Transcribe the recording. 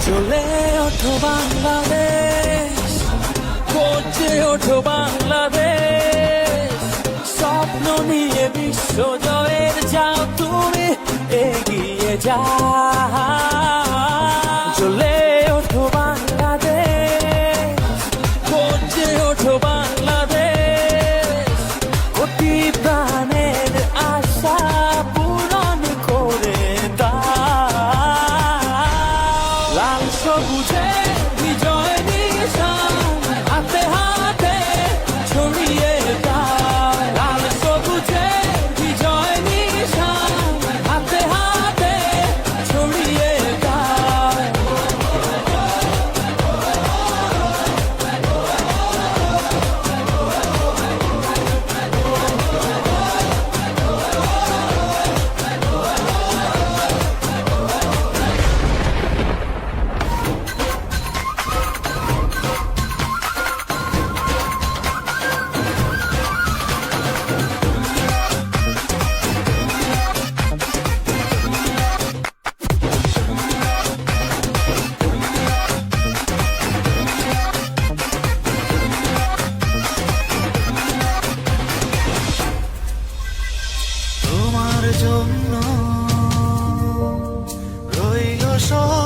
চলে ওঠো বাংলাদেশ, গর্জে ওঠো বাংলাদেশ, স্বপ্ন নিয়ে বিশ্ব জয়ের যাও তুমি এগিয়ে যাও। চলে ওঠো বাংলাদেশ, গর্জে ওঠো বাংলাদেশ, কোটি প্রাণের আশা পূরণ করে দাও। লাল সবুজে বিজয় নিশান হাতে হাতে ছড়িয়ে দাও। লাল সবুজে বিজয় নিশান হাতে হাতে ছড়িয়ে দাও। তোমার জন্য রইল সব